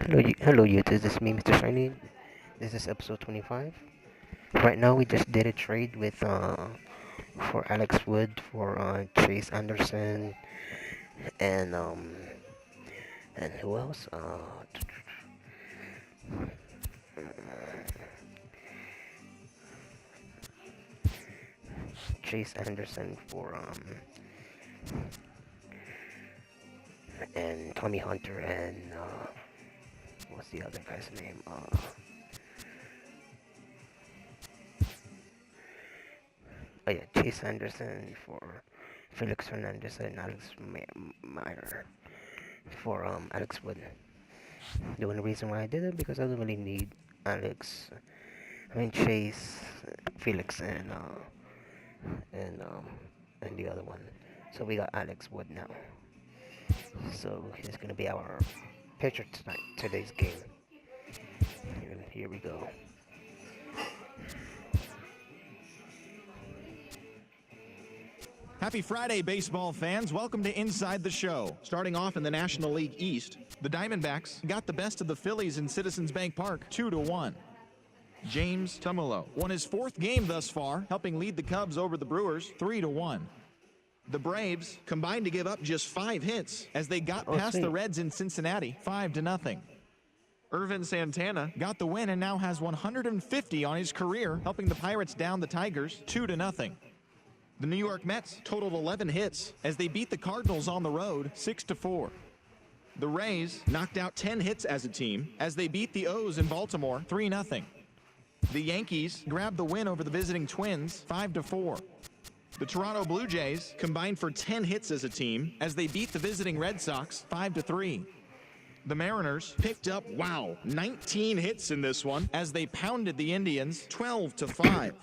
Hello YouTube, this is me, Mr. Shiny. This is episode 25. Right now, we just did a trade with for Alex Wood for Chase Anderson and who else? Chase Anderson for and Tommy Hunter and what's the other guy's name? Oh yeah, Chase Anderson for Felix Hernandez and Alex Meyer for Alex Wood. The only reason why I did it because I don't really need Alex. I mean Chase, Felix, and um and the other one. So we got Alex Wood now. So he's gonna be our pitcher tonight, today's game. Here we go. Happy Friday, baseball fans. Welcome to Inside the Show. Starting off in the National League East, the Diamondbacks got the best of the Phillies in Citizens Bank Park, 2-1. James Tumolo won his fourth game thus far, helping lead the Cubs over the Brewers, 3-1. The Braves combined to give up just 5 hits as they got past the Reds in Cincinnati, 5-0. Irvin Santana got the win and now has 150 on his career, helping the Pirates down the Tigers, 2-0. The New York Mets totaled 11 hits as they beat the Cardinals on the road 6-4. The Rays knocked out 10 hits as a team as they beat the O's in Baltimore 3-0. The Yankees grabbed the win over the visiting Twins 5-4. The Toronto Blue Jays combined for 10 hits as a team as they beat the visiting Red Sox 5-3. The Mariners picked up, 19 hits in this one as they pounded the Indians 12-5.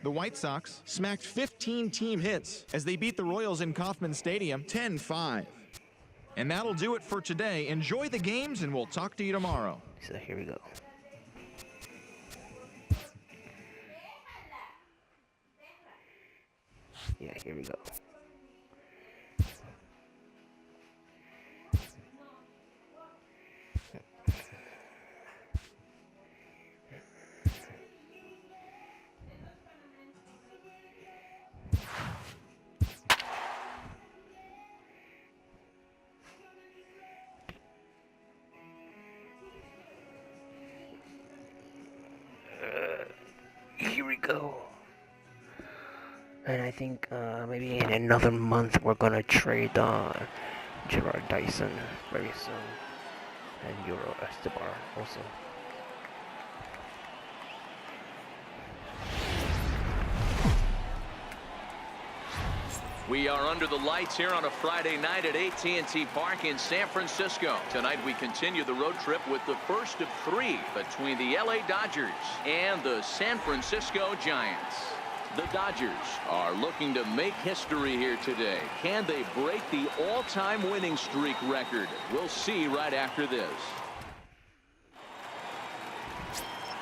The White Sox smacked 15 team hits as they beat the Royals in Kauffman Stadium 10-5. And that'll do it for today. Enjoy the games, and we'll talk to you tomorrow. So here we go. Yeah, here we go. Here we go. And I think maybe in another month we're gonna trade Gerard Dyson very soon, and Euro Estebar also. We are under the lights here on a Friday night at AT&T Park in San Francisco. Tonight we continue the road trip with the first of 3 between the LA Dodgers and the San Francisco Giants. The Dodgers are looking to make history here today. Can they break the all-time winning streak record? We'll see right after this.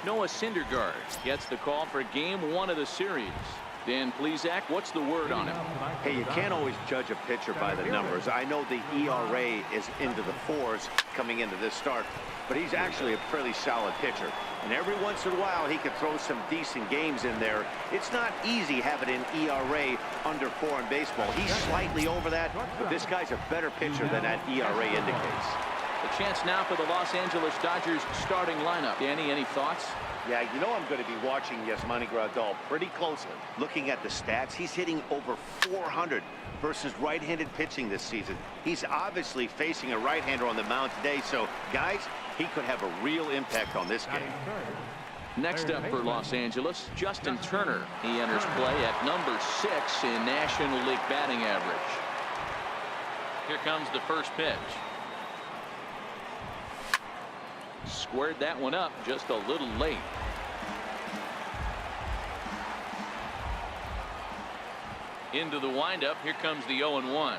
Noah Syndergaard gets the call for game 1 of the series. Dan Plesac, what's the word on him? Hey, you can't always judge a pitcher by the numbers. I know the ERA is into the 4s coming into this start, but he's actually a fairly solid pitcher. And every once in a while, he can throw some decent games in there. It's not easy having an ERA under 4 in baseball. He's slightly over that, but this guy's a better pitcher than that ERA indicates. The chance now for the Los Angeles Dodgers starting lineup. Danny, any thoughts? Yeah, you know I'm going to be watching Yasmani Grandal pretty closely. Looking at the stats, he's hitting over 400 versus right-handed pitching this season. He's obviously facing a right-hander on the mound today, so guys, he could have a real impact on this game. Next up for Los Angeles, Justin Turner. He enters play at number 6 in National League batting average. Here comes the first pitch. Squared that one up just a little late. Into the windup. Here comes the 0-1.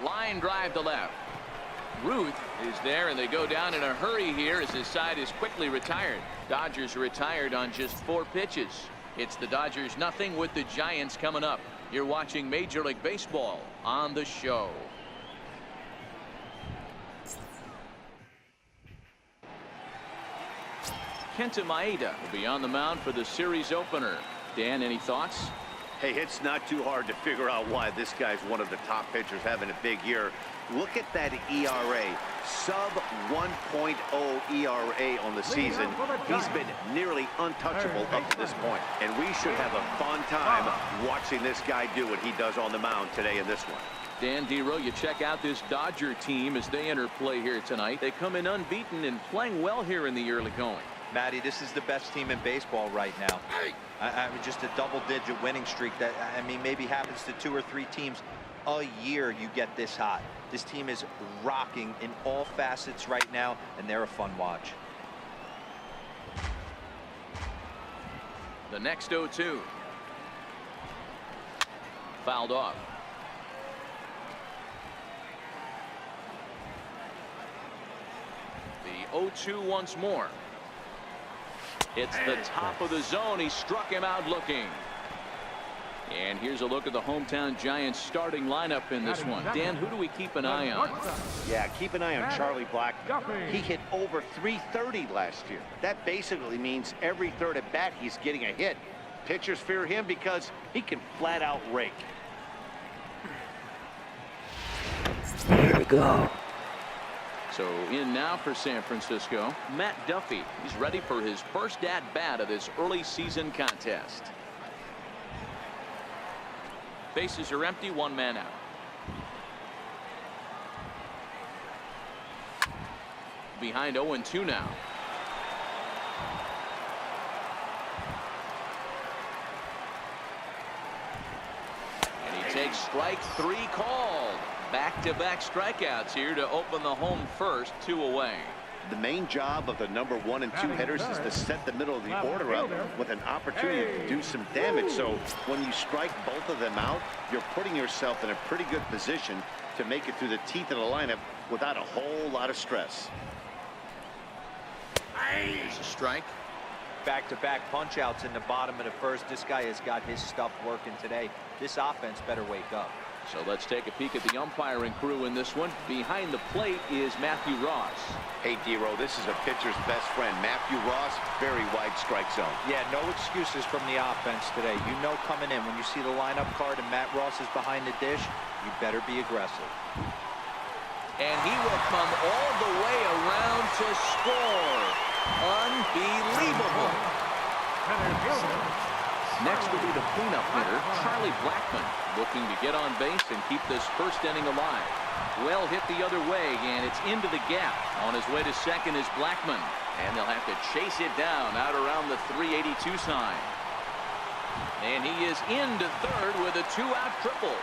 Line drive to left. Ruth is there, and they go down in a hurry here as his side is quickly retired. Dodgers are retired on just 4 pitches. It's the Dodgers nothing with the Giants coming up. You're watching Major League Baseball on the show. Kenta Maeda will be on the mound for the series opener. Dan, any thoughts? Hey, it's not too hard to figure out why this guy's one of the top pitchers having a big year. Look at that ERA, sub 1.0 ERA on the season. He's been nearly untouchable up to this point. And we should have a fun time watching this guy do what he does on the mound today in this one. Dan Dero, you check out this Dodger team as they enter play here tonight. They come in unbeaten and playing well here in the early going. Matty, this is the best team in baseball right now. I mean, just a double-digit winning streak that, I mean, maybe happens to 2 or 3 teams a year. You get this hot. This team is rocking in all facets right now, and they're a fun watch. The next 0-2. Fouled off. The 0-2 once more. It's the top of the zone. He struck him out looking. And here's a look at the hometown Giants starting lineup in this one. Dan, who do we keep an eye on? Yeah, keep an eye on Charlie Blackmon. He hit over .330 last year. That basically means every third at bat he's getting a hit. Pitchers fear him because he can flat out rake. Here we go. So in now for San Francisco, Matt Duffy. He's ready for his first at-bat of this early season contest. Bases are empty, 1 man out. Behind 0-2 now. And he takes strike 3 called. Back-to-back strikeouts here to open the home first, 2 away. The main job of the number 1 and 2 hitters is to set the middle of the order up with an opportunity to do some damage. So when you strike both of them out, you're putting yourself in a pretty good position to make it through the teeth of the lineup without a whole lot of stress. Here's a strike. Back-to-back punch-outs in the bottom of the first. This guy has got his stuff working today. This offense better wake up. So let's take a peek at the umpiring crew in this one. Behind the plate is Matthew Ross. Hey, Dero, this is a pitcher's best friend. Matthew Ross, very wide strike zone. Yeah, no excuses from the offense today. You know coming in when you see the lineup card and Matt Ross is behind the dish, you better be aggressive. And he will come all the way around to score. Unbelievable. Next will be the cleanup hitter, Charlie Blackmon, looking to get on base and keep this first inning alive. Well hit the other way, and it's into the gap. On his way to second is Blackmon, and they'll have to chase it down out around the 382 sign. And he is into third with a 2-out triple.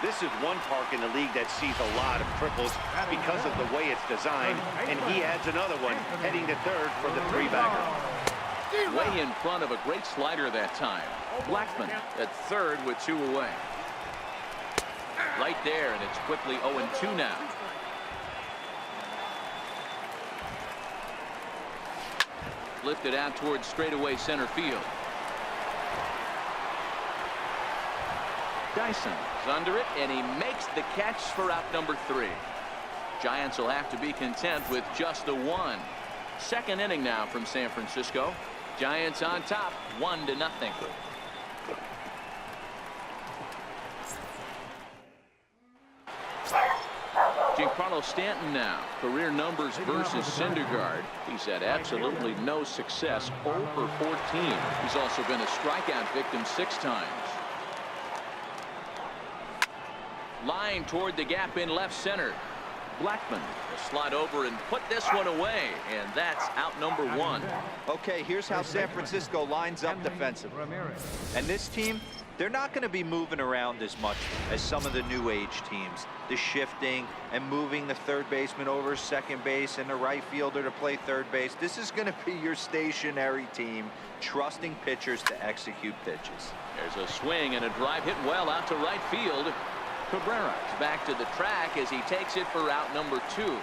This is one park in the league that sees a lot of triples because of the way it's designed, and he adds another one heading to third for the 3-bagger. Way in front of a great slider that time. Blackmon at third with 2 away. Right there, and it's quickly 0-2 now. Lifted out towards straightaway center field. Dyson is under it, and he makes the catch for out number 3. Giants will have to be content with just the 1. Second inning now from San Francisco. Giants on top, 1-0. Giancarlo Stanton now. Career numbers versus Syndergaard. He's had absolutely no success. 0 for 14. He's also been a strikeout victim 6 times. Line toward the gap in left center. Blackmon will slide over and put this one away, and that's out number 1. Okay, here's how San Francisco lines up defensively. And this team, they're not going to be moving around as much as some of the new age teams. The shifting and moving the third baseman over second base and the right fielder to play third base. This is going to be your stationary team, trusting pitchers to execute pitches. There's a swing and a drive hit well out to right field. Cabrera is back to the track as he takes it for out number 2.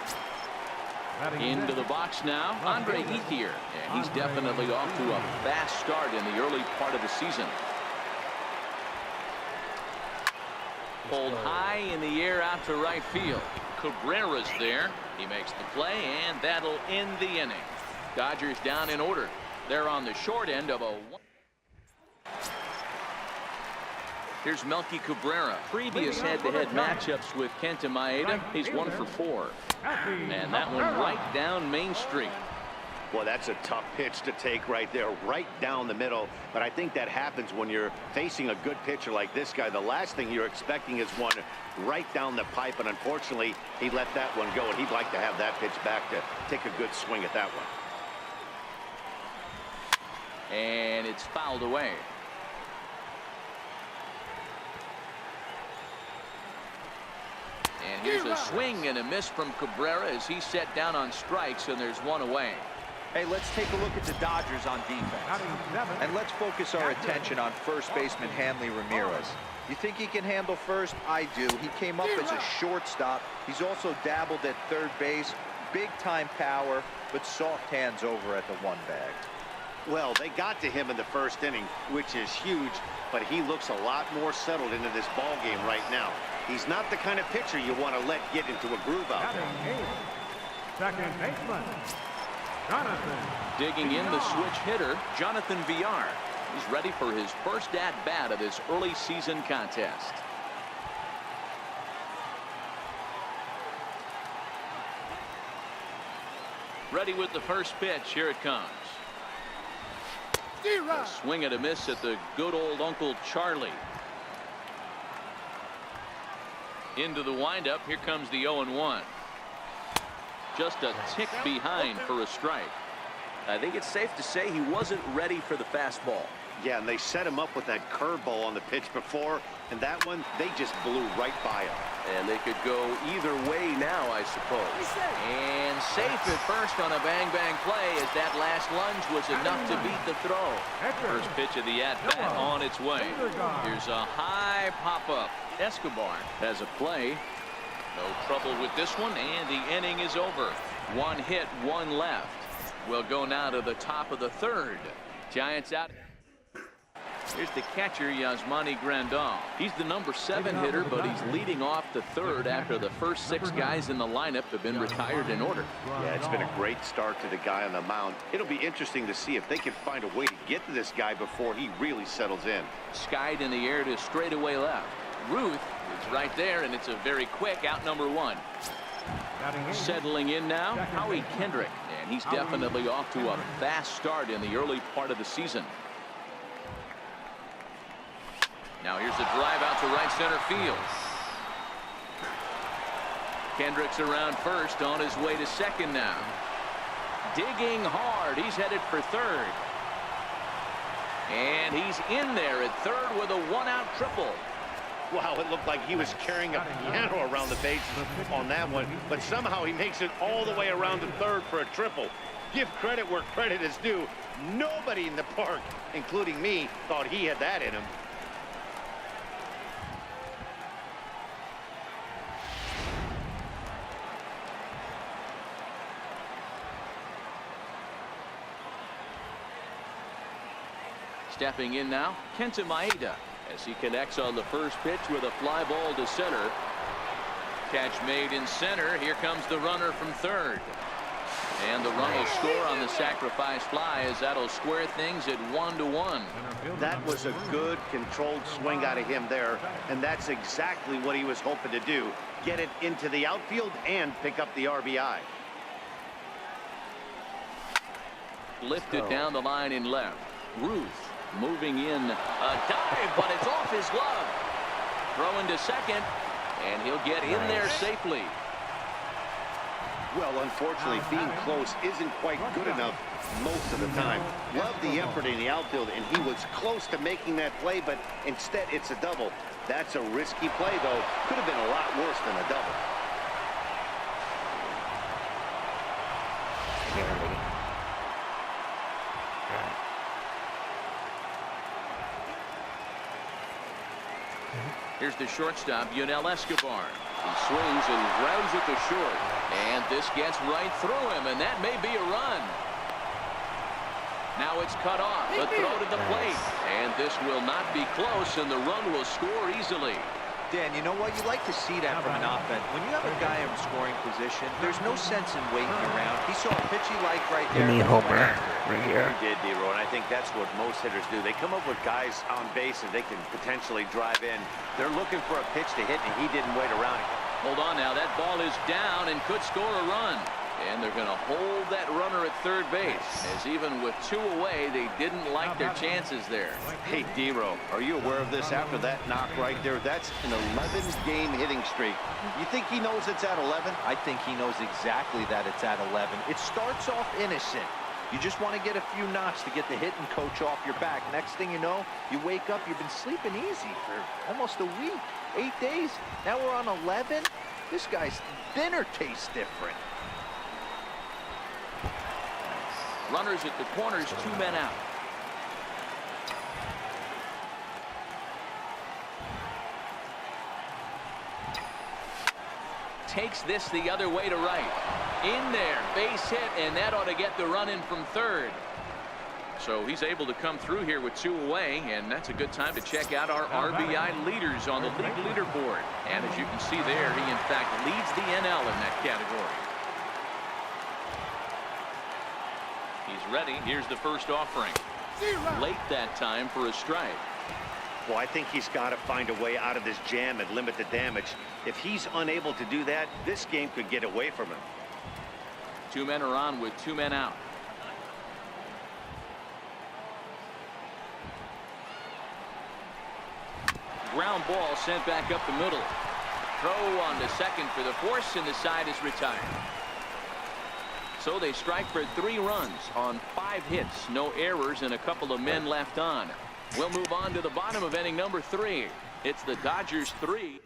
Into the box now, Andre Ethier, and he's definitely off to a fast start in the early part of the season. Pulled high in the air out to right field. Cabrera's there. He makes the play, and that'll end the inning. Dodgers down in order. They're on the short end of a... Here's Melky Cabrera. Previous head-to-head matchups with Kenta Maeda, he's 1 for 4. And that one right down Main Street. Well, that's a tough pitch to take right there, right down the middle. But I think that happens when you're facing a good pitcher like this guy. The last thing you're expecting is one right down the pipe, and unfortunately, he let that one go, and he'd like to have that pitch back to take a good swing at that one. And it's fouled away. And here's a swing and a miss from Cabrera as he's set down on strikes, and there's one away. Hey, let's take a look at the Dodgers on defense. And let's focus our attention on first baseman Hanley Ramirez. You think he can handle first? I do. He came up as a shortstop. He's also dabbled at third base. Big-time power, but soft hands over at the one bag. Well, they got to him in the first inning, which is huge, but he looks a lot more settled into this ball game right now. He's not the kind of pitcher you want to let get into a groove out there. Second baseman, Jonathan. Digging in the switch hitter, Jonathan Villar. He's ready for his first at-bat of this early season contest. Ready with the first pitch. Here it comes. A swing and a miss at the good old Uncle Charlie. Into the windup. Here comes the 0-1. Just a tick behind for a strike. I think it's safe to say he wasn't ready for the fastball. Yeah, and they set him up with that curveball on the pitch before, and that one, they just blew right by him. And they could go either way now, I suppose. And safe at first on a bang-bang play as that last lunge was enough to beat the throw. First pitch of the at-bat on its way. Here's a high pop-up. Escobar has a play. No trouble with this one, and the inning is over. One hit, one left. We'll go now to the top of the third. Giants out. Here's the catcher, Yasmani Grandal. He's the number 7 hitter, but he's leading off the third after the first 6 guys in the lineup have been retired in order. Yeah, it's been a great start to the guy on the mound. It'll be interesting to see if they can find a way to get to this guy before he really settles in. Skied in the air to straightaway left. Ruth is right there, and it's a very quick out number 1. Settling in now, Howie Kendrick, and he's definitely off to a fast start in the early part of the season. Now here's a drive out to right center field. Kendrick's around first, on his way to second now. Digging hard, he's headed for third. And he's in there at third with a 1-out triple. Wow, it looked like he was carrying a piano around the bases on that one, but somehow he makes it all the way around to third for a triple. Give credit where credit is due. Nobody in the park, including me, thought he had that in him. Stepping in now, Kenta Maeda, as he connects on the first pitch with a fly ball to center. Catch made in center. Here comes the runner from third. And the run will score on the sacrifice fly, as that'll square things at 1-1. That was a good controlled swing out of him there, and that's exactly what he was hoping to do. Get it into the outfield and pick up the RBI. Lifted down the line in left. Ruth moving in, a dive, but it's off his glove. Throwing to second, and he'll get in there safely. Well, unfortunately, being close isn't quite good enough most of the time. Loved the effort in the outfield, and he was close to making that play, but instead it's a double. That's a risky play, though. Could have been a lot worse than a double. Here's the shortstop, Yunel Escobar. He swings and grounds it to short. And this gets right through him, and that may be a run. Now it's cut off. The throw to the plate. And this will not be close, and the run will score easily. Dan, you know what? You like to see that from an offense. When you have a guy in scoring position, there's no sense in waiting around. He saw a pitch he liked right there. Give me a homer right here. He did, D-Row, and I think that's what most hitters do. They come up with guys on base and they can potentially drive in. They're looking for a pitch to hit, and he didn't wait around. Hold on now. That ball is down and could score a run. And they're going to hold that runner at third base, as even with 2 away, they didn't like their chances there. Hey, D-Row, are you aware of this after that knock right there? That's an 11-game hitting streak. You think he knows it's at 11? I think he knows exactly that it's at 11. It starts off innocent. You just want to get a few knocks to get the hitting coach off your back. Next thing you know, you wake up, you've been sleeping easy for almost a week, 8 days. Now we're on 11. This guy's dinner tastes different. Runners at the corners, 2 men out. Takes this the other way to right. In there, base hit, and that ought to get the run in from third. So he's able to come through here with 2 away, and that's a good time to check out our RBI leaders on the league leaderboard. And as you can see there, he in fact leads the NL in that category. He's ready. Here's the first offering. Late that time for a strike. Well, I think he's got to find a way out of this jam and limit the damage. If he's unable to do that, this game could get away from him. 2 men are on with 2 men out. Ground ball sent back up the middle. Throw on to second for the force, and the side is retired. So they strike for 3 runs on 5 hits, no errors, and a couple of men left on. We'll move on to the bottom of inning number 3. It's the Dodgers 3.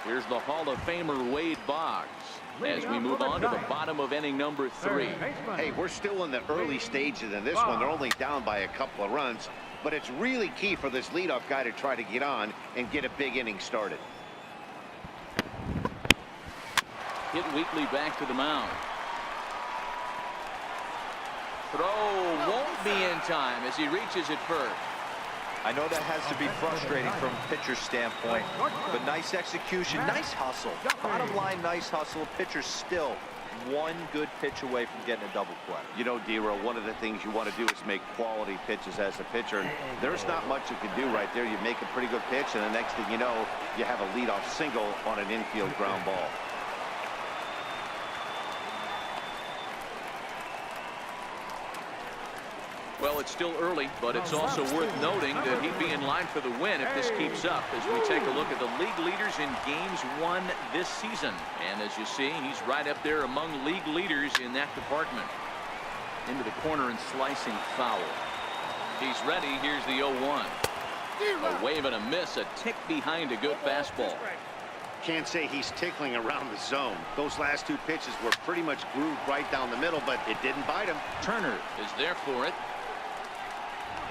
Here's the Hall of Famer Wade Boggs as we move on to the bottom of inning number 3. Hey, we're still in the early stages in this one. They're only down by a couple of runs, but it's really key for this leadoff guy to try to get on and get a big inning started. Hit weakly back to the mound. Throw won't be in time as he reaches it first. I know that has to be frustrating from a pitcher's standpoint, but nice execution, nice hustle. Bottom line, nice hustle. Pitcher's still 1 good pitch away from getting a double play. You know, D-Row, one of the things you want to do is make quality pitches as a pitcher. And there's not much you can do right there. You make a pretty good pitch, and the next thing you know, you have a leadoff single on an infield ground ball. Well, it's still early, but it's also worth noting that he'd be in line for the win if this keeps up as we take a look at the league leaders in games won this season. And as you see, he's right up there among league leaders in that department. Into the corner and slicing foul. He's ready. Here's the 0-1. A wave and a miss, a tick behind a good fastball. Can't say he's tickling around the zone. Those last 2 pitches were pretty much grooved right down the middle, but it didn't bite him. Turner is there for it.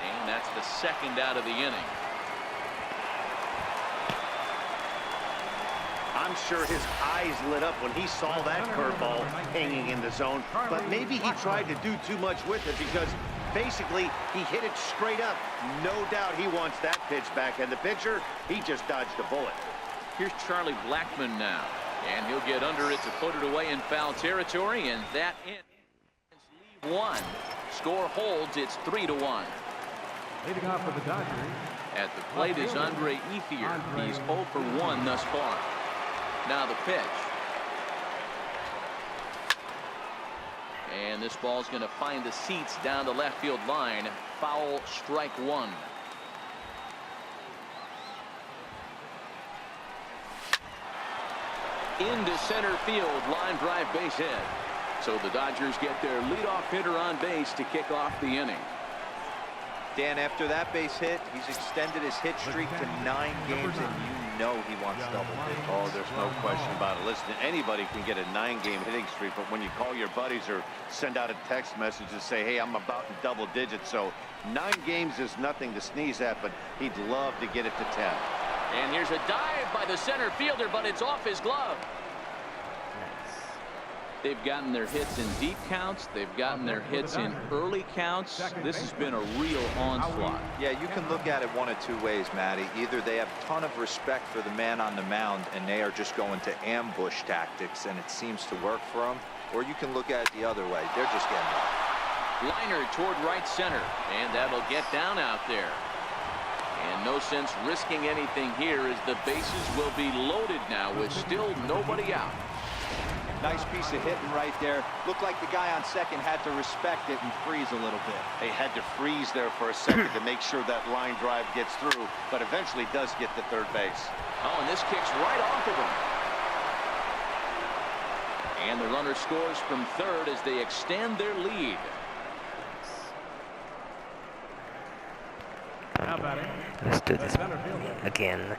And that's the second out of the inning. I'm sure his eyes lit up when he saw that curveball hanging in the zone, but maybe he tried to do too much with it because basically he hit it straight up. No doubt he wants that pitch back, and the pitcher, he just dodged a bullet. Here's Charlie Blackmon now, and he'll get under it to put it away in foul territory, and that ends leave 1. Score holds. It's 3-1. Leading off for the Dodgers. At the plate is Andre Ethier. He's 0 for 1 thus far. Now the pitch. And this ball's going to find the seats down the left field line. Foul, strike 1. Into center field, line drive, base hit. So the Dodgers get their leadoff hitter on base to kick off the inning. Dan, after that base hit, he's extended his hit streak to 9 games, and you know he wants double digits. Oh, there's no question about it. Listen, anybody can get a 9-game hitting streak, but when you call your buddies or send out a text message and say, hey, I'm about in double digits, so 9 games is nothing to sneeze at, but he'd love to get it to 10. And here's a dive by the center fielder, but it's off his glove. They've gotten their hits in deep counts. They've gotten their hits in early counts. This has been a real onslaught. Yeah, you can look at it one of two ways, Matty. Either they have a ton of respect for the man on the mound and they are just going to ambush tactics and it seems to work for them, or you can look at it the other way. They're just getting up. Liner toward right center, and that'll get down out there. And no sense risking anything here as the bases will be loaded now with still nobody out. Nice piece of hitting right there. Looked like the guy on second had to respect it and freeze a little bit. They had to freeze there for a second to make sure that line drive gets through, but eventually does get to third base. Oh, and this kicks right off of him. And the runner scores from third as they extend their lead. Let's do this again.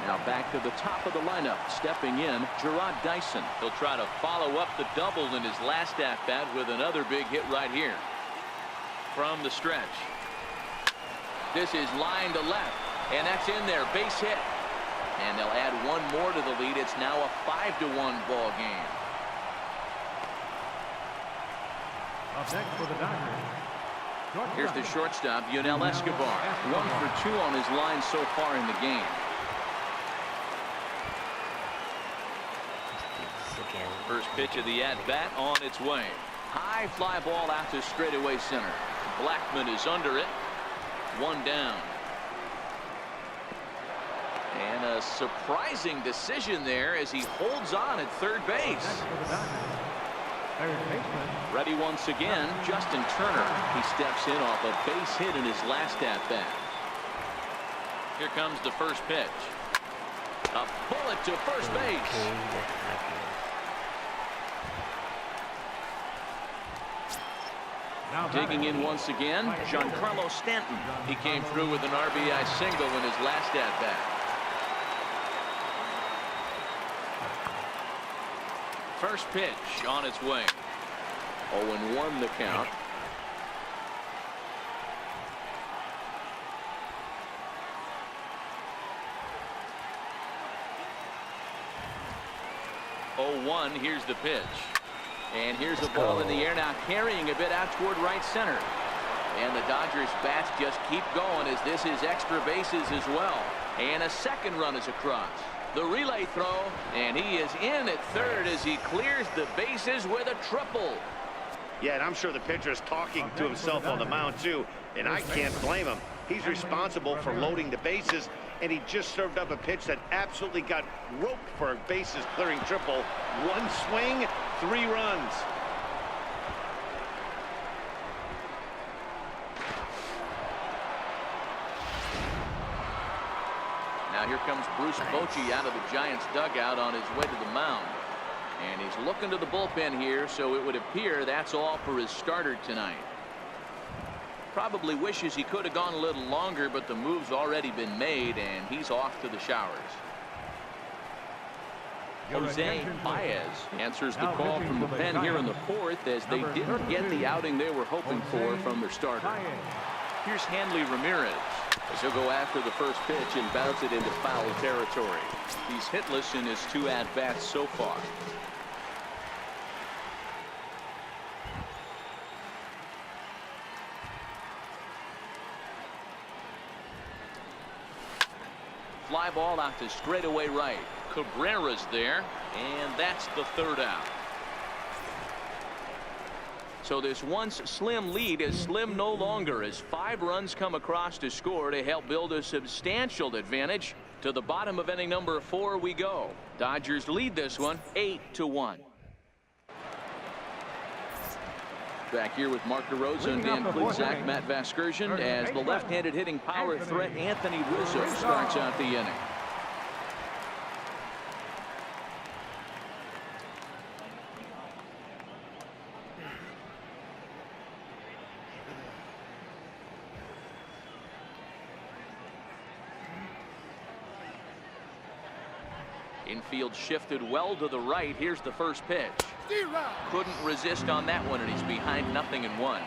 Now back to the top of the lineup. Stepping in, Gerard Dyson. He'll try to follow up the double in his last at-bat with another big hit right here. From the stretch. This is line to left. And that's in there. Base hit. And they'll add one more to the lead. It's now a 5-1 ball game. Up next for the Dodgers. Here's the shortstop, Yunel Escobar. 1 for 2 on his line so far in the game. First pitch of the at-bat on its way. High fly ball out to straightaway center. Blackman is under it. 1 down. And a surprising decision there as he holds on at third base. Ready once again, Justin Turner. He steps in off a base hit in his last at-bat. Here comes the first pitch. A bullet to first base. Digging in once again, Giancarlo Stanton. He came through with an RBI single in his last at-bat. First pitch on its way. 0-1 the count. Here's the pitch. And here's the ball in the air now, carrying a bit out toward right center. And the Dodgers bats just keep going as this is extra bases as well. And a second run is across. The relay throw, and he is in at third as he clears the bases with a triple. Yeah, and I'm sure the pitcher is talking to himself on the mound too, and I can't blame him. He's responsible for loading the bases, and he just served up a pitch that absolutely got roped for a bases clearing triple. 1 swing, 3 runs. Now here comes Bruce Bochy out of the Giants dugout on his way to the mound. And he's looking to the bullpen here, so it would appear that's all for his starter tonight. Probably wishes he could have gone a little longer, but the move's already been made, and he's off to the showers. Jose Baez answers the call from the pen here in the fourth as they didn't get the outing they were hoping for from their starter. Here's Hanley Ramirez as he'll go after the first pitch and bounce it into foul territory. He's hitless in his 2 at-bats so far. Fly ball out to straightaway right. Cabrera's there, and that's the 3rd out. So this once slim lead is slim no longer as 5 runs come across to score to help build a substantial advantage. To the bottom of inning number 4 we go. Dodgers lead this one 8-1. Back here with Mark DeRosa, Dan Plesac, Matt Vasgersian as the left-handed hitting power threat Anthony Rizzo starts out the inning. Infield shifted well to the right. Here's the first pitch. Couldn't resist on that one, and he's behind 0-1.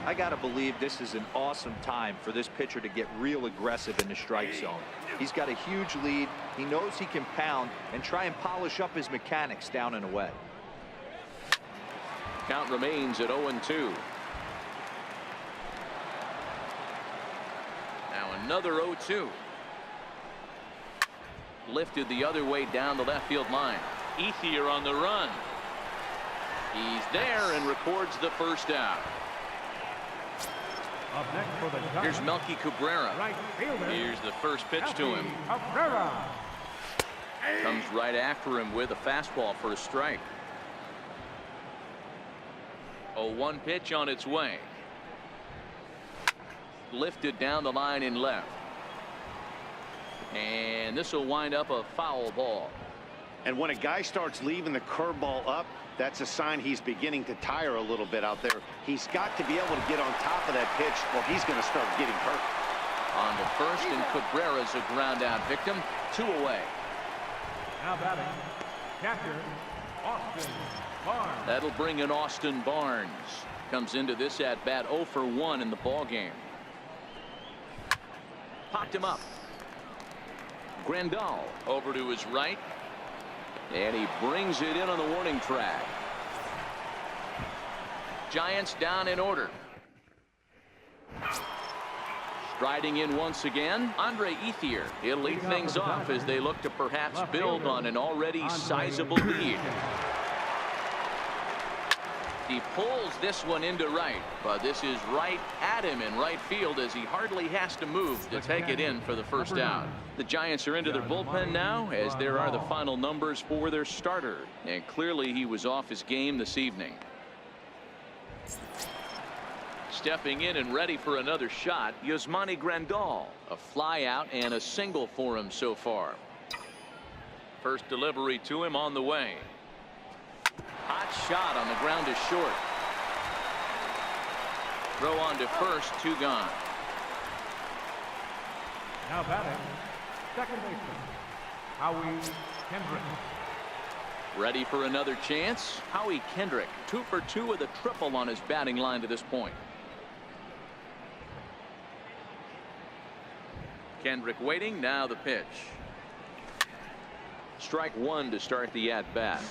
I got to believe this is an awesome time for this pitcher to get real aggressive in the strike zone. He's got a huge lead. He knows he can pound and try and polish up his mechanics down and away. Count remains at 0-2. Now another 0-2. Lifted the other way down the left field line. Ethier on the run. He's there and records the first out. Up next for the Giants, Here's Melky Cabrera. right fielder. Here's the first pitch to him. Cabrera. Comes right after him with a fastball for a strike. 0-1 pitch on its way. Lifted down the line in left. And this will wind up a foul ball. And when a guy starts leaving the curveball up, that's a sign he's beginning to tire a little bit out there. He's got to be able to get on top of that pitch or he's going to start getting hurt. On the first, and Cabrera's a ground out victim. 2 away. Now batting, catcher, Austin Barnes. That'll bring in Austin Barnes. Comes into this at bat 0 for 1 in the ball game. Popped him up. Grandal over to his right. And he brings it in on the warning track. Giants down in order. Striding in once again, Andre Ethier. He'll lead things off as they look to perhaps build on an already sizable lead. He pulls this one into right, but this is right at him in right field as he hardly has to move to take it in for the first out. The Giants are into their bullpen now as there are the final numbers for their starter, and clearly he was off his game this evening. Stepping in and ready for another shot, Yasmani Grandal. A fly out and a single for him so far. First delivery to him on the way. Hot shot on the ground to short. Throw on to first, 2 gone. Now batting, second baseman, Howie Kendrick. Ready for another chance. Howie Kendrick, 2 for 2 with a triple on his batting line to this point. Kendrick waiting. Now the pitch. Strike 1 to start the at bat.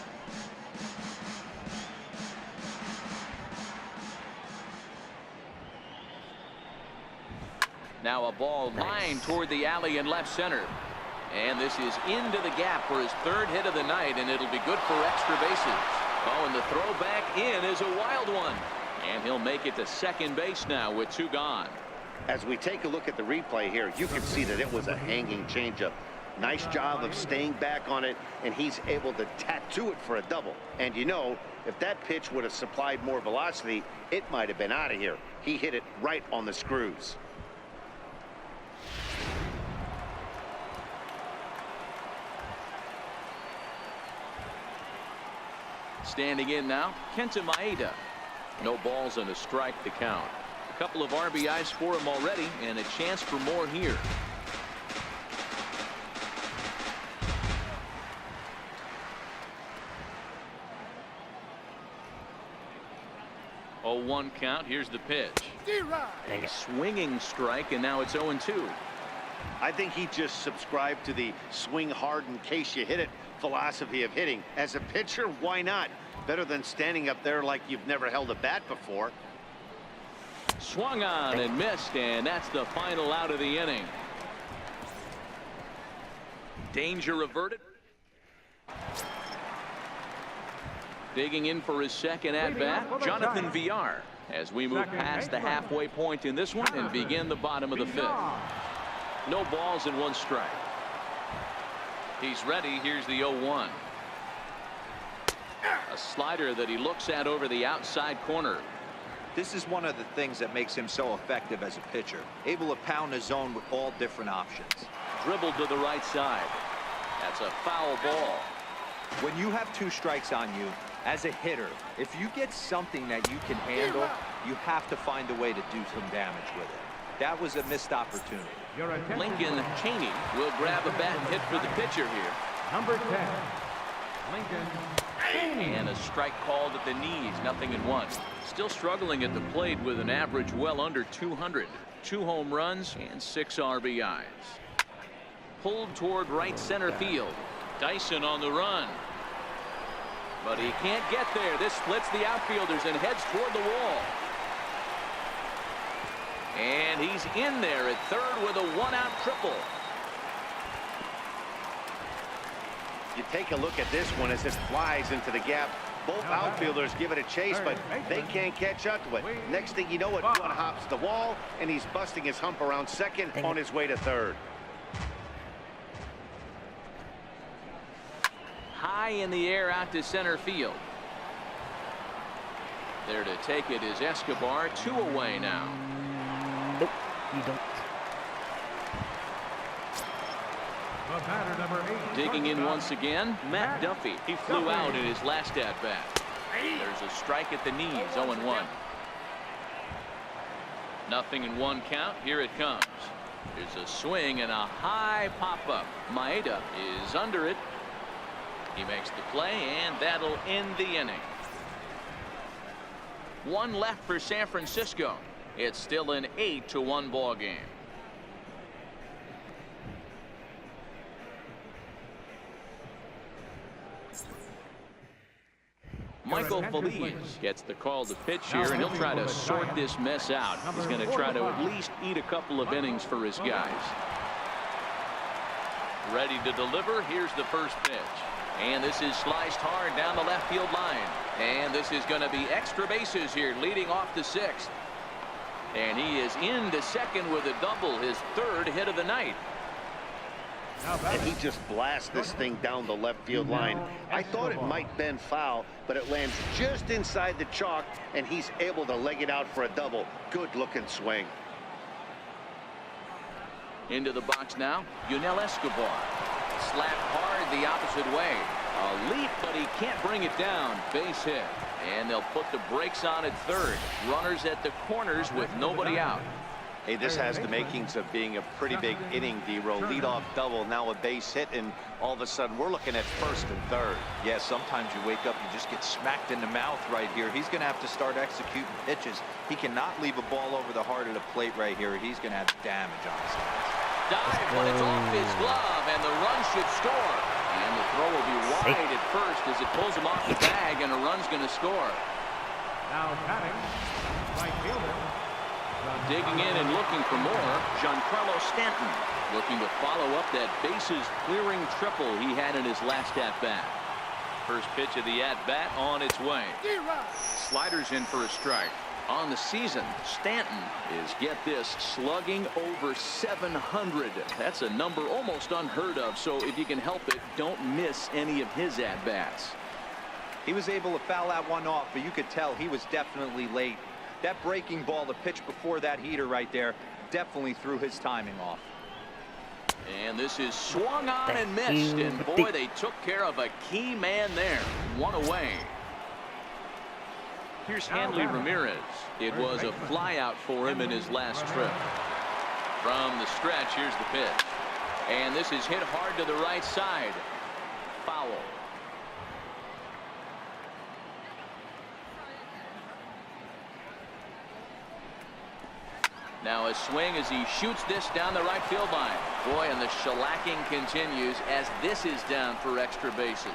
Now a ball lined toward the alley in left center. And this is into the gap for his 3rd hit of the night, and it'll be good for extra bases. Oh, and the throw back in is a wild one. And he'll make it to second base now with 2 gone. As we take a look at the replay here, you can see that it was a hanging changeup. Nice job of staying back on it, and he's able to tattoo it for a double. And you know, if that pitch would have supplied more velocity, it might have been out of here. He hit it right on the screws. Standing in now, Kenta Maeda. No balls and a strike to count. A couple of RBIs for him already, and a chance for more here. Oh, 1 count. Here's the pitch. A swinging strike, and now it's 0-2. I think he just subscribed to the swing hard in case you hit it philosophy of hitting. As a pitcher, why not? Better than standing up there like you've never held a bat before. Swung on and missed, and that's the final out of the inning. Danger averted. Digging in for his second at bat, Jonathan Villar, as we move past the halfway point in this one and begin the bottom of the 5th. No balls and 1 strike. He's ready. Here's the 0-1. A slider that he looks at over the outside corner. This is one of the things that makes him so effective as a pitcher. Able to pound the zone with all different options. Dribbled to the right side. That's a foul ball. When you have 2 strikes on you, as a hitter, if you get something that you can handle, you have to find a way to do some damage with it. That was a missed opportunity. Lincoln Cheney will grab a bat and hit for the pitcher here. Number 10, Lincoln Cheney. And a strike called at the knees, 0-1. Still struggling at the plate with an average well under 200. 2 home runs and 6 RBIs. Pulled toward right center field. Dyson on the run. but he can't get there. This splits the outfielders and heads toward the wall. And he's in there at third with a one-out triple. You take a look at this one as it flies into the gap. Both outfielders give it a chase, but they can't catch up to it. Next thing you know, one hops the wall, and he's busting his hump around second on his way to third. High in the air out to center field. There to take it is Escobar. 2 away now. Nope, you don't. The batter, number 8. Digging in once again, Matt Duffy. He flew out in his last at-bat. There's a strike at the knees, 0-1. Nothing in one count. Here it comes. There's a swing and a high pop-up. Maeda is under it. He makes the play, and that'll end the inning. 1 left for San Francisco. It's still an 8-1 ball game. Michael Feliz gets the call to pitch here, and he'll try to sort this mess out. He's going to try to at least eat a couple of innings for his guys. Ready to deliver. Here's the first pitch. And this is sliced hard down the left field line. And this is going to be extra bases here, leading off the 6th. And he is into second with a double, his 3rd hit of the night. And he just blasts this thing down the left field line. I thought it might bend foul, but it lands just inside the chalk, and he's able to leg it out for a double. Good-looking swing. Into the box now, Yunel Escobar. Slapped hard the opposite way. A leap, but he can't bring it down. Base hit. And they'll put the brakes on at third. Runners at the corners with nobody out. Hey, this has the makings of being a pretty big inning, D-Row. Leadoff double, now a base hit, and all of a sudden we're looking at first and third. Yeah, sometimes you wake up, you just get smacked in the mouth right here. He's going to have to start executing pitches. He cannot leave a ball over the heart of the plate right here. He's going to have damage on his hands. Dive, but it's off his glove, and the run should score. And the throw will be wide at first as it pulls him off the bag, and a run's going to score. Now batting, right fielder. Digging in and looking for more, Giancarlo Stanton looking to follow up that bases clearing triple he had in his last at-bat. First pitch of the at-bat on its way. Sliders in for a strike. On the season, Stanton is, get this, slugging over 700. That's a number almost unheard of, so if you can help it, don't miss any of his at-bats. He was able to foul that one off, but you could tell he was definitely late. That breaking ball, the pitch before that heater right there, definitely threw his timing off. And this is swung on and missed, and boy, they took care of a key man there. 1 away. Here's Hanley Ramirez. It was a flyout for him in his last trip. From the stretch, here's the pitch. And this is hit hard to the right side. Foul. Now a swing as he shoots this down the right field line. Boy, and the shellacking continues as this is down for extra bases.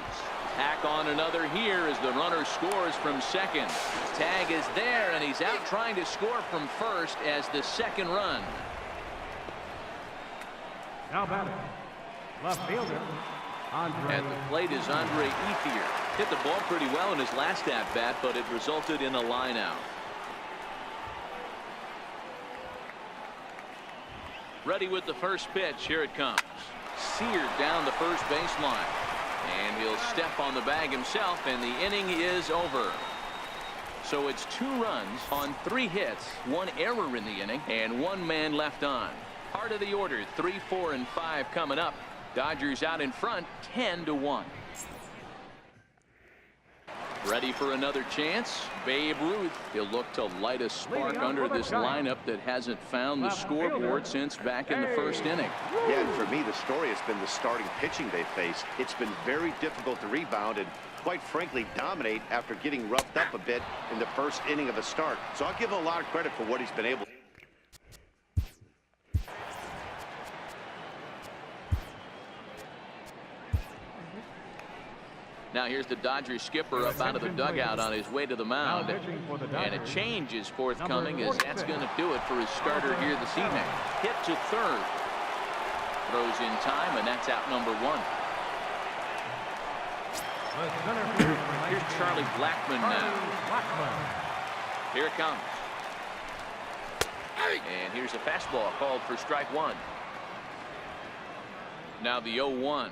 Tack on another here as the runner scores from second. Tag is there, and he's out trying to score from first as the second run. Now batting, left fielder. At the plate is Andre Ethier. Hit the ball pretty well in his last at-bat, but it resulted in a line out. Ready with the first pitch. Here it comes. Seared down the first baseline. And he'll step on the bag himself, and the inning is over. So it's 2 runs on 3 hits, 1 error in the inning, and 1 man left on. Part of the order, 3, 4, and 5 coming up. Dodgers out in front, 10-1. Ready for another chance? Babe Ruth. He'll look to light a spark under this lineup that hasn't found the scoreboard since back in the first inning. Yeah, and for me, the story has been the starting pitching they face. It's been very difficult to rebound and, quite frankly, dominate after getting roughed up a bit in the first inning of a start. So I'll give him a lot of credit for what he's been able to do. Now here's the Dodgers skipper up out of the dugout on his way to the mound. And a change is forthcoming, as that's going to do it for his starter here this evening. Hit to third. Throws in time, and that's out number 1. Here's Charlie Blackmon now. Here it comes. And here's a fastball called for strike 1. Now the 0-1.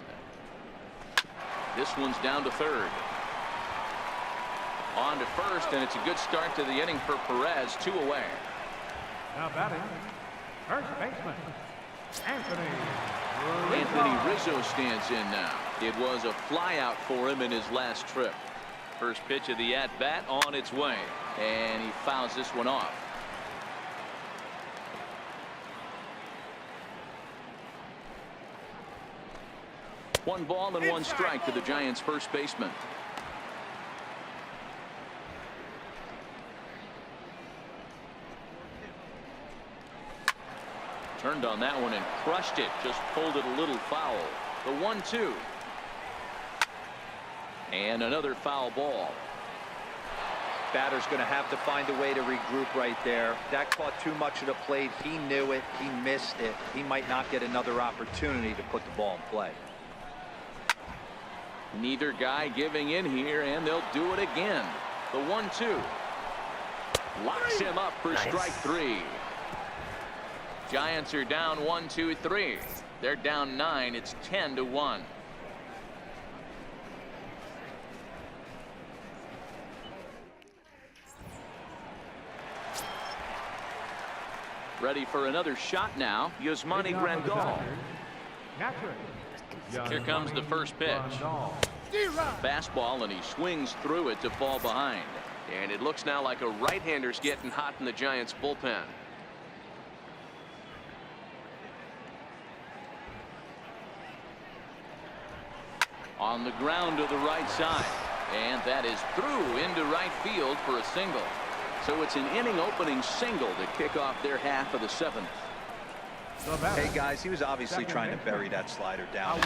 This one's down to third. On to first, and it's a good start to the inning for Perez. 2 away. Now batting, first baseman, Anthony Rizzo stands in now. It was a flyout for him in his last trip. First pitch of the at-bat on its way, and he fouls this one off. One ball and 1 strike to the Giants' first baseman. Turned on that one and crushed it. Just pulled it a little foul. The 1-2. And another foul ball. Batter's going to have to find a way to regroup right there. That caught too much of the plate. He knew it. He missed it. He might not get another opportunity to put the ball in play. Neither guy giving in here, and they'll do it again. The 1-2. Locks him up for strike 3. Giants are down 1, 2, 3. They're down 9. It's 10-1. Ready for another shot now. Yasmani Grandal. Here comes the first pitch. Fastball, and he swings through it to fall behind. And it looks now like a right-hander's getting hot in the Giants bullpen. On the ground to the right side. And that is through into right field for a single. So it's an inning-opening single to kick off their half of the 7th. Hey guys, he was obviously trying to bury that slider down.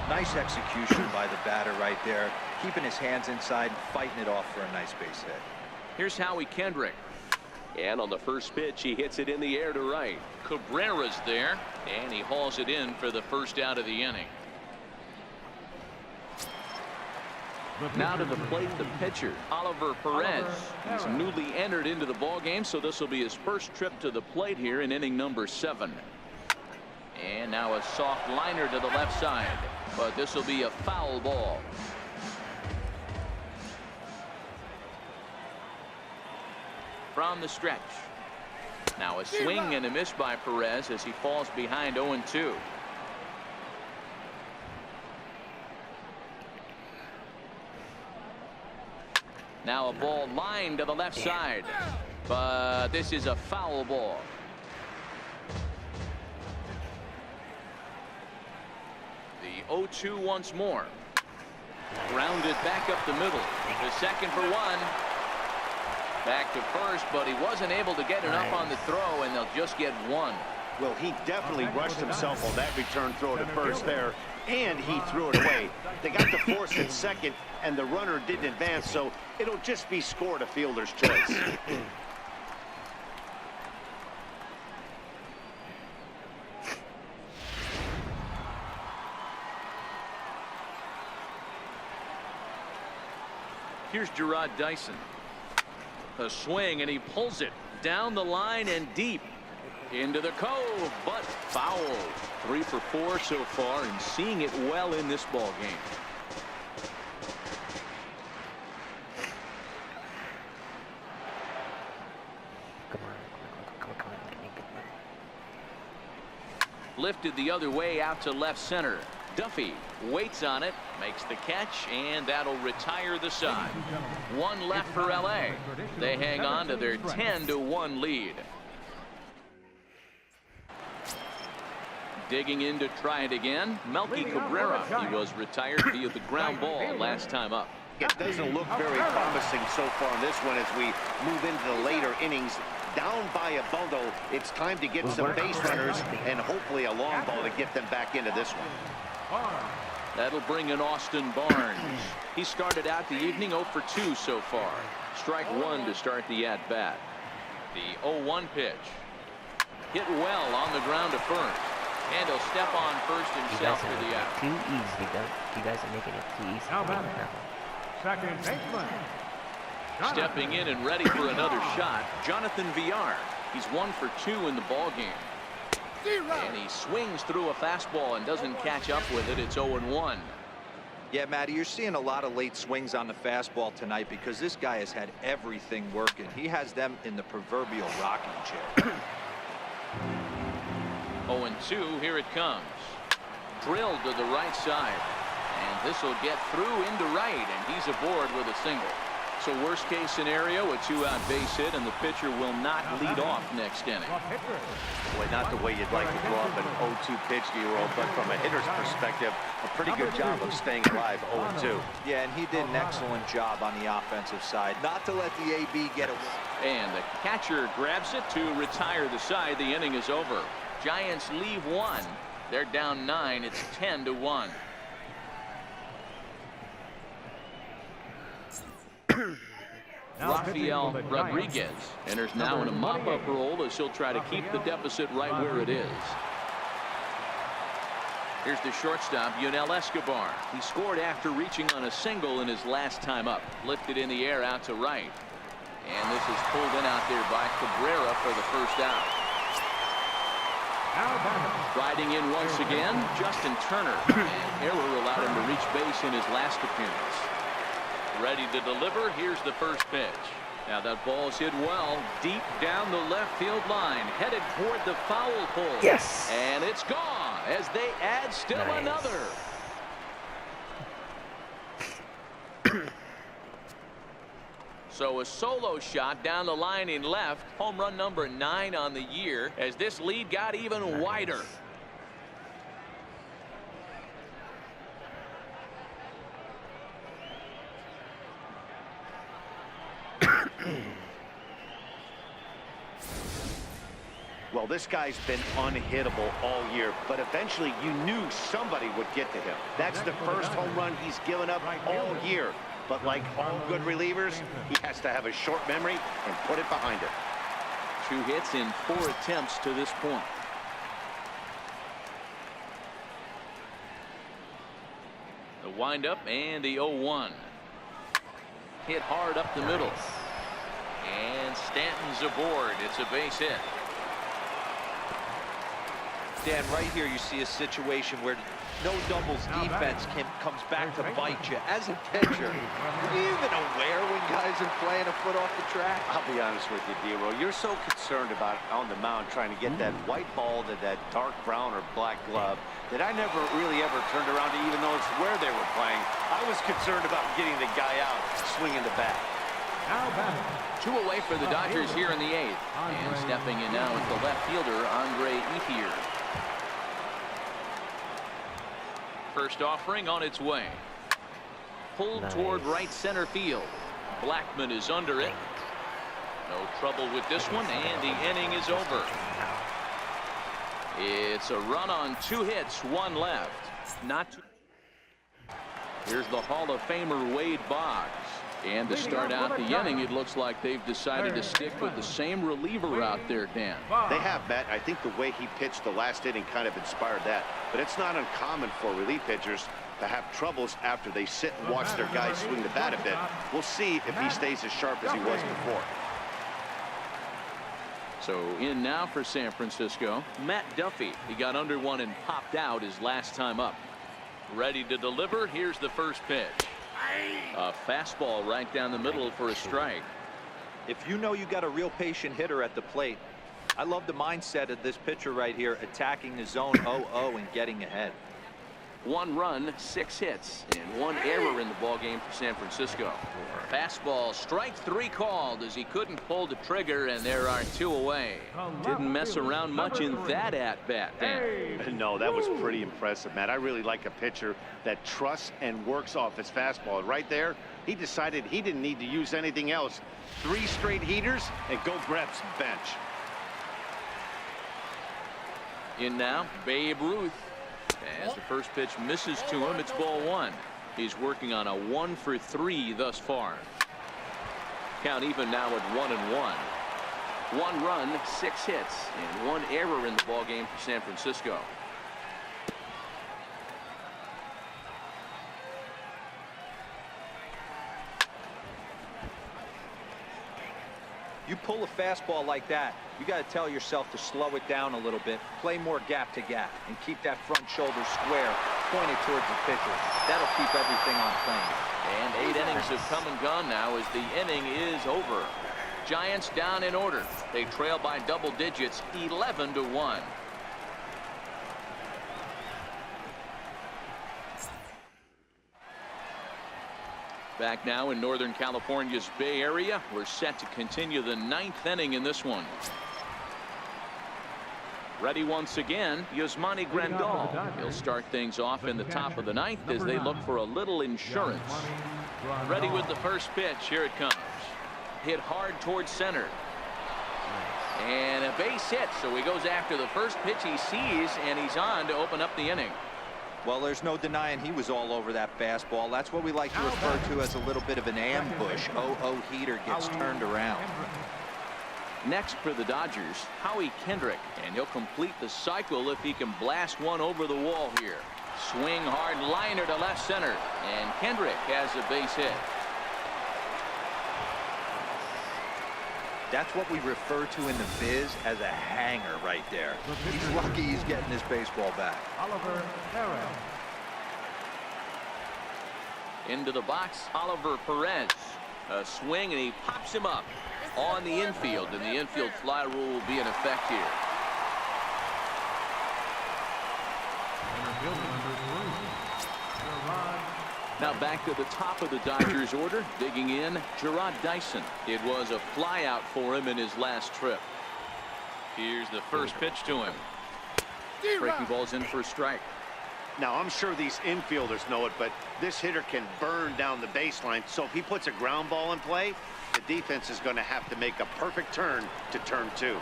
Nice execution by the batter right there, keeping his hands inside and fighting it off for a nice base hit. Here's Howie Kendrick. And on the first pitch, he hits it in the air to right. Cabrera's there, and he hauls it in for the first out of the inning. Now to the plate, the pitcher, Oliver Perez. He's newly entered into the ballgame, so this will be his first trip to the plate here in inning number 7. And now a soft liner to the left side, but this will be a foul ball. From the stretch. Now a swing and a miss by Perez as he falls behind 0-2. Now a ball lined to the left side, but this is a foul ball. The 0-2 once more. Grounded back up the middle. The second for 1. Back to first, but he wasn't able to get enough on the throw, and they'll just get 1. Well, he definitely rushed himself on that return throw to first there, and he threw it away. They got the force at second, and the runner didn't advance, so it'll just be scored a fielder's choice. Here's Gerard Dyson. A swing, and he pulls it down the line and deep into the cove, but foul. 3 for 4 so far, and seeing it well in this ball game. Lifted the other way out to left center. Duffy waits on it, makes the catch, and that'll retire the side. 1 left for LA. They hang on to their 10-1 lead. Digging in to try it again, Melky Cabrera. He was retired via the ground ball last time up. It doesn't look very promising so far in this one as we move into the later innings. Down by a bundle, it's time to get some base runners and hopefully a long ball to get them back into this one. That'll bring in Austin Barnes. He started out the evening 0 for 2 so far. Strike one to start the at-bat. The 0-1 pitch. Hit well on the ground to first. And he'll step on first himself for the out. Too easy, though. You guys are making it too easy. Now batting, second baseman. Stepping in and ready for another shot, Jonathan Villar. He's 1 for 2 in the ball game. And he swings through a fastball and doesn't catch up with it. It's 0-1. Yeah, Matty, you're seeing a lot of late swings on the fastball tonight because this guy has had everything working. He has them in the proverbial rocking chair. 0-2, here it comes. Drilled to the right side. And this will get through into right, and he's aboard with a single. So worst case scenario, a 2-out base hit, and the pitcher will not lead off next inning. Boy, not the way you'd like to throw up an 0-2 pitch to your old, but from a hitter's perspective, a pretty good job of staying alive 0-2. Yeah, and he did an excellent job on the offensive side. Not to let the AB get away. And the catcher grabs it to retire the side. The inning is over. Giants leave one. They're down 9. It's 10-1. Rafael Rodriguez enters now in a mop-up role as he'll try to keep the deficit right where it is. Here's the shortstop, Yunel Escobar. He scored after reaching on a single in his last time up. Lifted in the air out to right. And this is pulled in out there by Cabrera for the first out. Riding in once again, Justin Turner. And error allowed him to reach base in his last appearance. Ready to deliver. Here's the first pitch. Now that ball's hit well deep down the left field line, headed toward the foul pole. Yes. And it's gone as they add still another. So a solo shot down the line in left. Home run number 9 on the year as this lead got even wider. Well, this guy's been unhittable all year, but eventually you knew somebody would get to him. That's the first home run he's given up all year. But like all good relievers, he has to have a short memory and put it behind him. 2 hits in 4 attempts to this point. The windup and the 0-1. Hit hard up the middle. And Stanton's aboard. It's a base hit. Dan, right here you see a situation where no doubles defense comes back to bite you. As a pitcher, are you even aware when guys are playing a foot off the track? I'll be honest with you, D-Roll. You're so concerned about on the mound trying to get that white ball to that dark brown or black glove that I never really ever turned around to even notice where they were playing. I was concerned about getting the guy out swinging the bat. Now batting. 2 away for the Dodgers here in the 8th. And stepping in now is the left fielder, Andre Ethier. First offering on its way. Pulled toward right center field. Blackman is under it. No trouble with this one, and the inning is over. It's a run on 2 hits, 1 left. Not too. Here's the Hall of Famer Wade Boggs. And to start out the inning, it looks like they've decided to stick with the same reliever out there, Dan. They have, Matt. I think the way he pitched the last inning kind of inspired that. But it's not uncommon for relief pitchers to have troubles after they sit and watch their guys swing the bat a bit. We'll see if he stays as sharp as he was before. So in now for San Francisco, Matt Duffy. He got under one and popped out his last time up. Ready to deliver. Here's the first pitch. A fastball right down the middle for a strike. If you know you got a real patient hitter at the plate, I love the mindset of this pitcher right here, attacking the zone 0-0 and getting ahead. 1 run, 6 hits, and 1 error in the ballgame for San Francisco. Fastball, strike 3 called as he couldn't pull the trigger, and there are 2 away. Didn't mess around much in that at-bat, Dan. No, that was pretty impressive, Matt. I really like a pitcher that trusts and works off his fastball. Right there, he decided he didn't need to use anything else. 3 straight heaters and go grab some bench. In now, Babe Ruth. As the first pitch misses to him, it's ball one. He's working on a 1 for 3 thus far. Count even now at 1-1. 1 run, 6 hits, and 1 error in the ball game for San Francisco. You pull a fastball like that, you got to tell yourself to slow it down a little bit, play more gap to gap, and keep that front shoulder square, pointed towards the pitcher. That'll keep everything on plane. And 8 innings have come and gone now as the inning is over. Giants down in order. They trail by double digits, 11-1. Back now in Northern California's Bay Area. We're set to continue the 9th inning in this one. Ready once again, Yasmani Grandal. He'll start things off in the top of the 9th as they look for a little insurance. Ready with the first pitch. Here it comes. Hit hard towards center. And a base hit, so he goes after the first pitch he sees, and he's on to open up the inning. Well, there's no denying he was all over that fastball. That's what we like to refer to as a little bit of an ambush. Oh, heater gets turned around. Next for the Dodgers, Howie Kendrick, and he'll complete the cycle if he can blast one over the wall here. Swing hard liner to left center, and Kendrick has a base hit. That's what we refer to in the biz as a hanger right there. He's lucky he's getting this baseball back. Oliver Perez. Into the box, Oliver Perez. A swing, and he pops him up on the infield, and the infield fly rule will be in effect here. Now back to the top of the Dodgers order, digging in, Gerard Dyson. It was a flyout for him in his last trip. Here's the first pitch to him. Breaking ball's in for a strike. Now, I'm sure these infielders know it, but this hitter can burn down the baseline. So if he puts a ground ball in play, the defense is going to have to make a perfect turn to turn 2.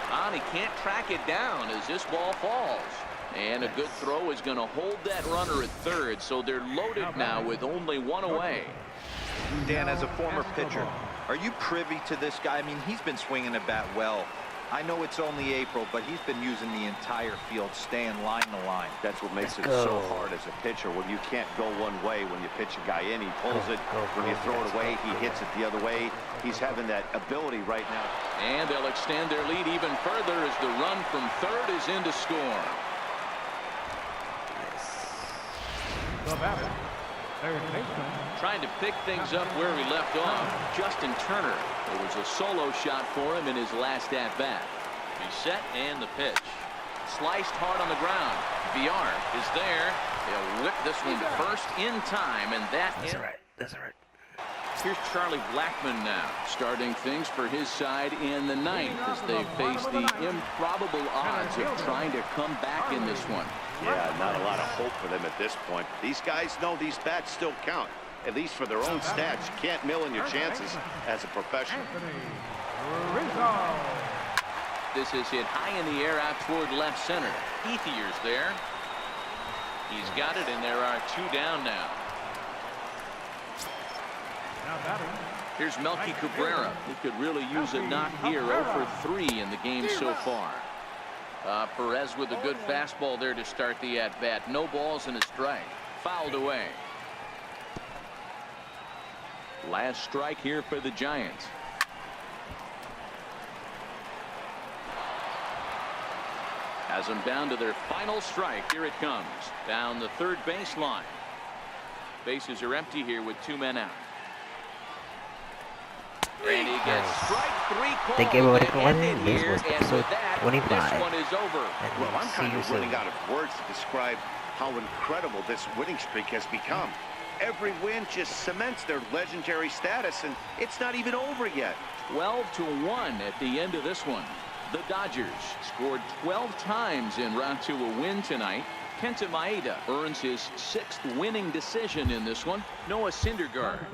And he can't track it down as this ball falls. And a good throw is going to hold that runner at third, so they're loaded now with only 1 away. Dan, as a former pitcher, are you privy to this guy? I mean, he's been swinging the bat well. I know it's only April, but he's been using the entire field, staying line to line. That's what makes it so hard as a pitcher when you can't go one way. When you pitch a guy in, he pulls it. When you throw it away, he hits it the other way. He's having that ability right now. And they'll extend their lead even further as the run from third is in to score. The batter, third baseman. Trying to pick things up where he left off, Justin Turner. It was a solo shot for him in his last at-bat. He's set, and the pitch. Sliced hard on the ground. VR is there. He'll whip this one to first in time, and that's right. That's right. Here's Charlie Blackmon now, starting things for his side in the 9th as they face the improbable odds of trying to come back in this one. Yeah, not a lot of hope for them at this point. These guys know these bats still count, at least for their own stats. You can't mill in your chances as a professional. This is hit high in the air out toward left center. Ethier's there. He's got it, and there are 2 down now. Here's Melky Cabrera. He could really use a knock here. 0 for 3 in the game so far. Perez with a good fastball there to start the at-bat. No balls and a strike. Fouled away. Last strike here for the Giants. Has them down to their final strike. Here it comes. Down the third baseline. Bases are empty here with 2 men out. And he gets strike 3 called. Thank you everybody for watching. This was And episode with that, 25. This one is over. Well, I'm See kind you of soon. running out of words to describe how incredible this winning streak has become. Every win just cements their legendary status, and it's not even over yet. 12-1 at the end of this one. The Dodgers scored 12 times en route to a win tonight. Kenta Maeda earns his 6th winning decision in this one. Noah Syndergaard.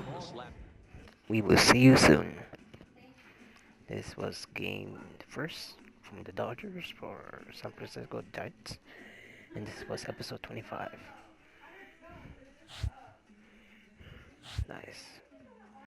We will see you soon. This was game first from the Dodgers for San Francisco Giants. And this was episode 25. Nice.